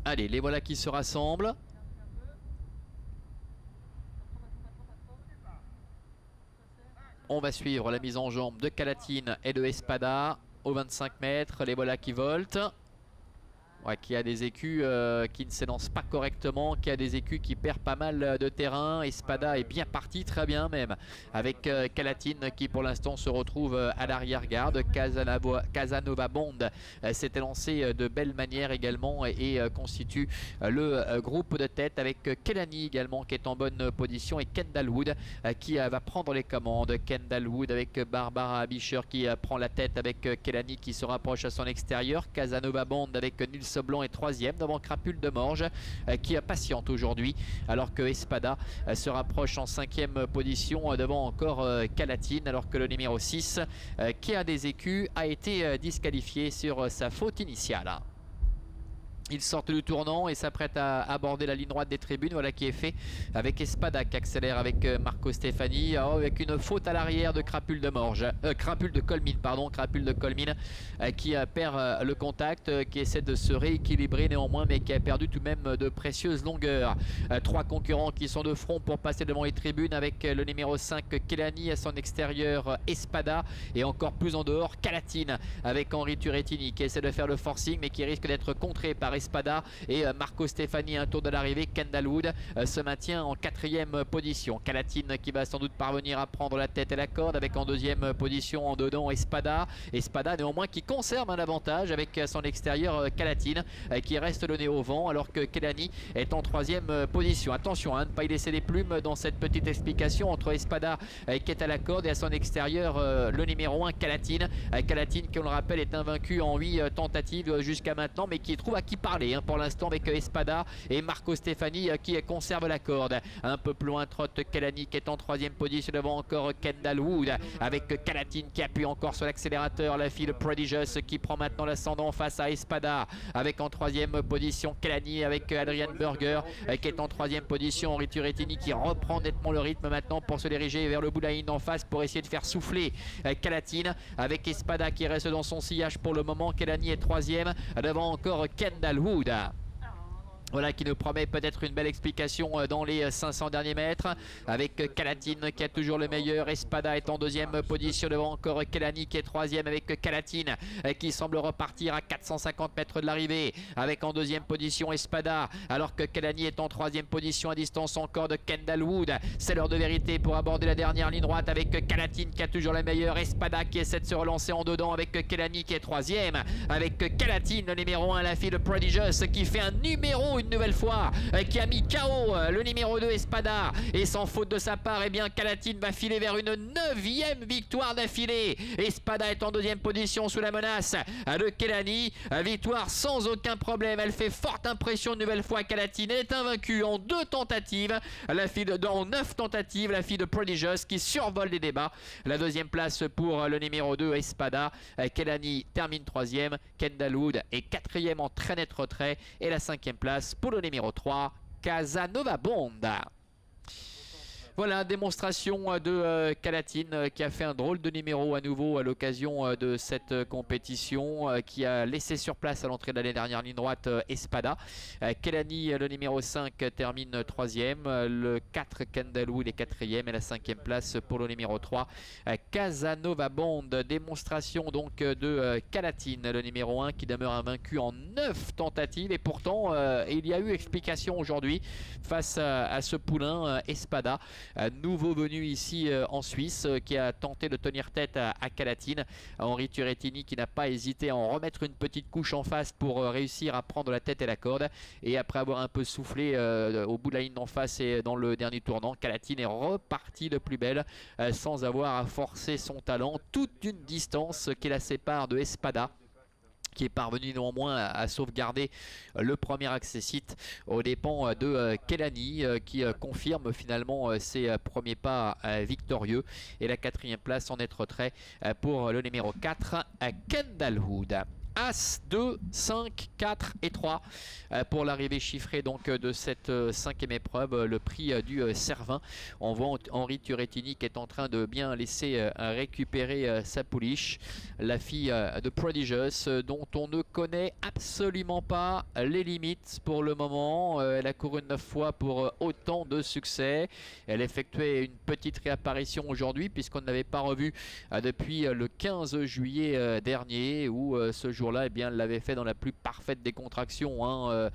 Allez, les voilà qui se rassemblent. On va suivre la mise en jambe de Calatine et de Espada aux 25 mètres. Les voilà qui voltent. Ouais, qui a des écus qui ne s'élancent pas correctement, qui a des écus qui perd pas mal de terrain. Espada est bien parti, très bien même, avec Calatine qui pour l'instant se retrouve à l'arrière-garde. Casanova Bond s'est élancé de belle manière également et constitue le groupe de tête avec Kelani également qui est en bonne position et Kendall Wood qui va prendre les commandes. Kendall Wood avec Barbara Bischer qui prend la tête avec Kelani qui se rapproche à son extérieur. Casanova Bond avec Nils Blanc est troisième devant Crapule de Morges qui patiente aujourd'hui alors que Espada se rapproche en cinquième position devant encore Calatine alors que le numéro 6 qui a des écus a été disqualifié sur sa faute initiale. Ils sortent du tournant et s'apprêtent à aborder la ligne droite des tribunes. Voilà qui est fait avec Espada qui accélère avec Marco Stefani. Avec une faute à l'arrière de Crapule de Morges. Crapule de Colmine, pardon. Crapule de Colmine qui perd le contact, qui essaie de se rééquilibrer néanmoins, mais qui a perdu tout de même de précieuses longueurs. Trois concurrents qui sont de front pour passer devant les tribunes avec le numéro 5 Kelani à son extérieur Espada et encore plus en dehors Calatine avec Henri Turrettini qui essaie de faire le forcing mais qui risque d'être contré par Espada et Marco Stefani un tour de l'arrivée. Kendall Wood se maintient en quatrième position. Calatine qui va sans doute parvenir à prendre la tête et la corde avec en deuxième position en dedans Espada. Espada néanmoins qui conserve un avantage avec son extérieur Calatine qui reste le nez au vent alors que Kelani est en troisième position. Attention à ne pas y laisser des plumes dans cette petite explication entre Espada qui est à la corde et à son extérieur le numéro 1 Calatine. Calatine qui on le rappelle est invaincu en 8 tentatives jusqu'à maintenant mais qui trouve à qui parler pour l'instant avec Espada et Marco Stefani qui conserve la corde. Un peu plus loin trotte Kelani qui est en troisième position devant encore Kendall Wood avec Calatine qui appuie encore sur l'accélérateur. La fille de Prodigious qui prend maintenant l'ascendant face à Espada avec en troisième position Kelani avec Adrian Berger qui est en troisième position. Henri Turrettini qui reprend nettement le rythme maintenant pour se diriger vers le bout de la ligne en face pour essayer de faire souffler Calatine avec Espada qui reste dans son sillage pour le moment. Kelani est troisième devant encore Kendall Wood. Voilà qui nous promet peut-être une belle explication dans les 500 derniers mètres avec Calatine qui a toujours le meilleur. Espada est en deuxième position devant encore Kelani qui est troisième avec Calatine qui semble repartir à 450 mètres de l'arrivée avec en deuxième position Espada alors que Kelani est en troisième position à distance encore de Kendall Wood. C'est l'heure de vérité pour aborder la dernière ligne droite avec Calatine qui a toujours le meilleur. Espada qui essaie de se relancer en dedans avec Kelani qui est troisième avec Calatine le numéro 1 la fille de Prodigious qui fait un numéro une nouvelle fois qui a mis KO le numéro 2 Espada et sans faute de sa part bien Calatine va filer vers une 9e victoire d'affilée. Espada est en deuxième position sous la menace de Kelani, victoire sans aucun problème, elle fait forte impression une nouvelle fois. Calatine est invaincue en 2 tentatives, la fille dans 9 tentatives, la fille de Prodigious qui survole les débats. La deuxième place pour le numéro 2 Espada. Kelani termine troisième, Kendall Wood est quatrième en très net retrait et la cinquième place pour le numéro 3 Casanova Bond. Voilà, démonstration de Calatine qui a fait un drôle de numéro à nouveau à l'occasion de cette compétition, qui a laissé sur place à l'entrée de la dernière ligne droite Espada. Kelani, le numéro 5, termine 3e. Le 4, Kendall Wood est 4e et la 5e place pour le numéro 3 Casanova Bond. Démonstration donc de Calatine, le numéro 1 qui demeure invaincu en 9 tentatives et pourtant il y a eu explication aujourd'hui face à ce poulain Espada. Nouveau venu ici en Suisse qui a tenté de tenir tête à Calatine. Henri Turrettini qui n'a pas hésité à en remettre une petite couche en face pour réussir à prendre la tête et la corde. Et après avoir un peu soufflé au bout de la ligne d'en face et dans le dernier tournant, Calatine est reparti de plus belle sans avoir à forcer son talent. Toute une distance qui la sépare de Espada, qui est parvenu néanmoins à sauvegarder le premier accessite aux dépens de Kelani qui confirme finalement ses premiers pas victorieux et la 4e place en net retrait pour le numéro 4 Kendall Wood. As, 2, 5, 4 et 3 pour l'arrivée chiffrée donc de cette 5e épreuve, le prix du Cervin. On voit Henri Turrettini qui est en train de bien laisser récupérer sa pouliche, la fille de Prodigious, dont on ne connaît absolument pas les limites pour le moment. Elle a couru 9 fois pour autant de succès. Elle effectuait une petite réapparition aujourd'hui puisqu'on n'avait pas revu depuis le 15 juillet dernier où ce jour-là, eh bien, elle l'avait fait dans la plus parfaite décontraction, hein,